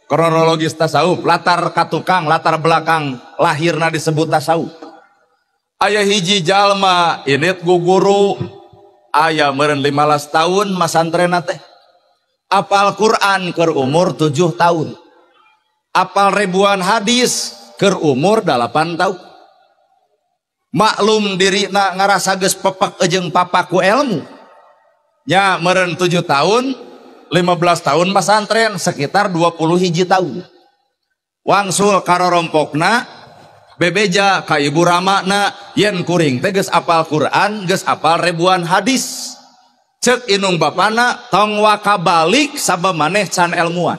kronologis tasawuf, latar katukang, latar belakang lahirna disebut tasawuf. Aya hiji jalma init guguru aya meureun 15 tahun masantrenna teh apal Quran keur umur 7 tahun, apal ribuan hadis keur umur 8 tahun. Maklum dirina ngarasa geus pepek jeung papaku ilmu nya meureun 7 tahun 15 tahun masantren sekitar 20 hiji tahun. Wangsul karorompokna bebeja ka ibu ramana yen kuring teh geus apal Quran, geus apal ribuan hadis. Cek inung bapana tong waka balik sabab maneh can ilmuwan.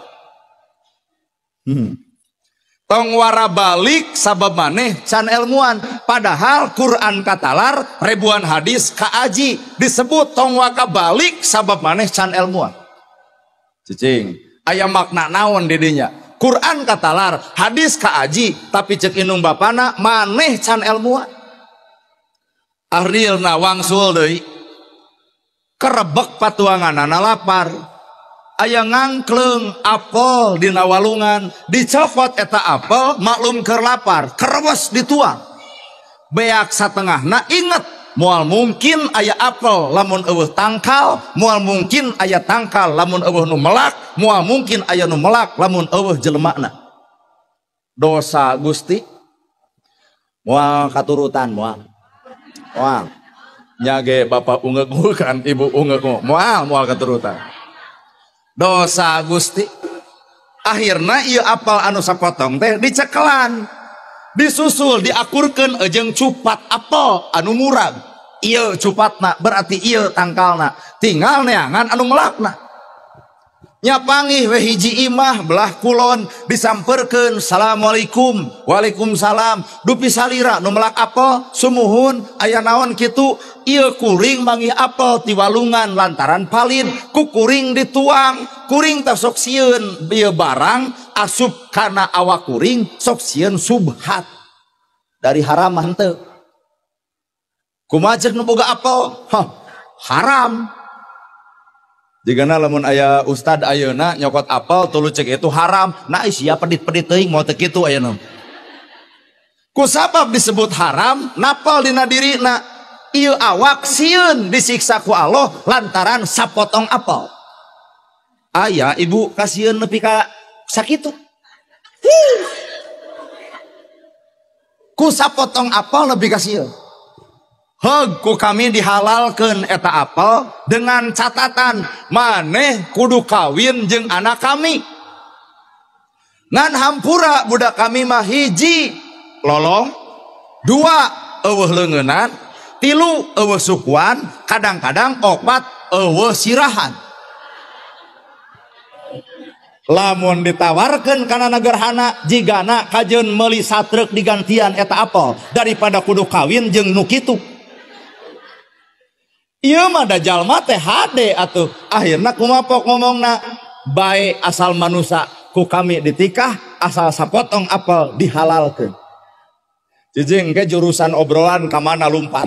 Tong wara balik sabab maneh can ilmuwan. Padahal Quran katalar ribuan hadis kaaji disebut tong waka balik sabab maneh can ilmuwan. Cicing aya makna naon di dinya? Quran katalar hadis kaaji tapi cek inung bapana maneh can ilmuwan. Akhirna wangsul deui kerebek patuanganana lapar. Aya ngangkleng apel dina walungan, dicokot eta apel maklum keur lapar, kerebes dituang. Beak satengahna inget moal mungkin aya apel lamun eueuh tangkal, moal mungkin aya tangkal lamun eueuh nu melak, moal mungkin aya nu melak lamun eueuh jelemana. Dosa Gusti moal katurutan moal. Moal. Nyage bapak ungeuk kan ibu ungeuk moal katurutan. Dosa Gusti. Akhirna ieu apal anu sapotong teh dicekelan, disusul diakurkeun jeung cupat apel anu murag. Ieu cupatna berarti ieu tangkalna, tinggal neangan anu melakna. Nya panggih we hiji imah belah kulon disamperkeun assalamualaikum, waalaikumsalam, dupi salira nu melak apel sumuhun aya naon kitu. Ieu kuring manggih apel ti walungan lantaran palin ku kuring dituang, kuring teh sok sieun ieu barang asup kana awak kuring sok sieun subhat dari haram henteu. Kumaha ceuk nu boga apel? Haram. Jigana lamun aya ustad ayeuna nyokot apel tuluy cek itu haram, nah sia pedit-pedit teuing moal teu kitu ayeuna. Ku sabab disebut haram napal dina dirina. Ieu awak sieun disiksa ku Allah lantaran sapotong apel. Aya ibu kasieun nepi ka sakitu. Ku sapotong apel lebih kasieun. Heug ku kami dihalalkeun eta apel dengan catatan maneh kudu kawin jeung anak kami. Ngan hampura budak kami mah hiji lolong, dua eueuh leungeunan, tilu eueuh sukuan, kadang-kadang opat eueuh sirahan. Lamun ditawarkeun kana nagerhana jigana kajeun meuli satreuk digantian eta apel daripada kudu kawin jeung nu kitu. Ieu mah da jalma teh hade atuh. Akhirna kumapok ngomongna, bae asal manusia ku kami ditikah asal sapotong apel dihalalkeun. Jijing ke jurusan obrolan kamana lumpat.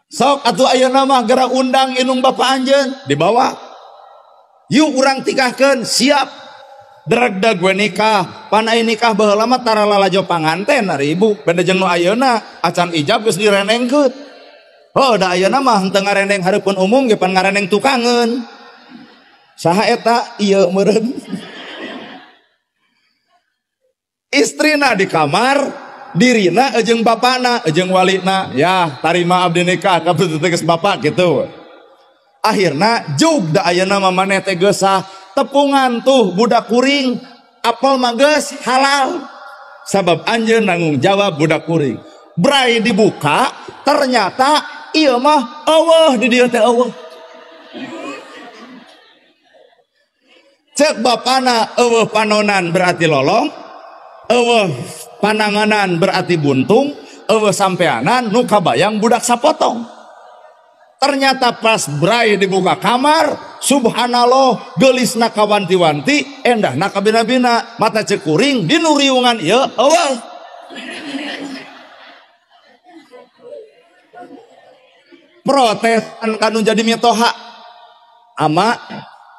Sok atuh ayeuna mah geura undang inung bapak anjeun dibawa. Yuk urang tikahkeun, siap. Dereg gue nikah, panai nikah baheula mah tara lalajo panganten ari ibu. Beda jeung nu ayeuna acan ijab geus direnengkeun. Oh da ayeuna mah henteu ngareneng hareupeun umum ge pan ngareneng tukangeun. Saha eta? Ieu meureun. Istrina di kamar, dirina jeung bapana, jeung walina, ya tarima abdi nikah ka geus bapak gitu. Akhirna jug da ayeuna mah maneh teh geus tepungan tuh budak kuring apel mah geus halal. Sabab anjeun nanggung jawab budak kuring. Brai dibuka, ternyata ieu mah eueuh di dieu teh eueuh. Cek bapana eueuh panonan berarti lolong, eueuh pananganan berarti buntung, eueuh sampeanan nu kabayang budak sapotong. Ternyata pas brai dibuka kamar, subhanallah geulisna kawanti-wanti, endahna ka bina-bina, mata cek kuring dinu riungan ieu eueuh. Protes kanu jadi mitoha ama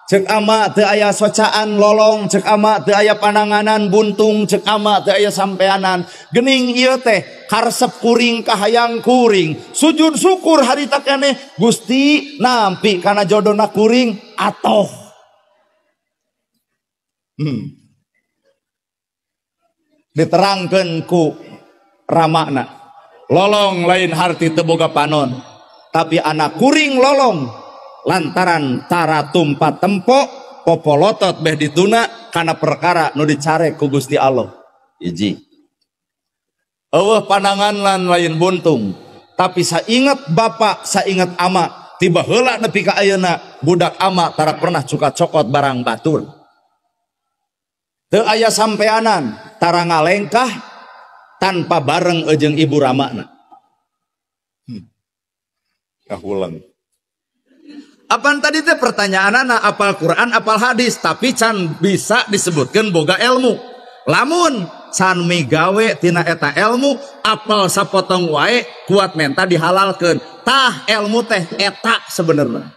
Cek ama teu aya socaan lolong, cek ama teu aya pananganan buntung, cek ama teu aya sampeanan. Geuning ieu teh karesep kuring kahayang kuring. Sujud syukur harita keneh Gusti nampi kana jodona kuring atoh. Diterangkeun ku ramana. Lolong lain harti teu boga panon, tapi anak kuring lolong lantaran tara tumpat tempo popolotot beh dituna kana perkara nu dicare ku Gusti Allah. Hiji eueuh pandangan lan lain buntung, tapi saingat bapak saingat ama tiba heula nepi ka ayeuna budak ama tara pernah cuka cokot barang batur. Teu aya sampeanan tara ngalengkah tanpa bareng jeung ibu ramana. Kahulang. Apaan tadi teh pertanyaanana apal Quran apal hadis tapi can bisa disebutkan boga ilmu. Lamun can migawe tina eta ilmu apal sapotong wae kuat menta dihalalkeun. Tah ilmu teh eta sebenarnya.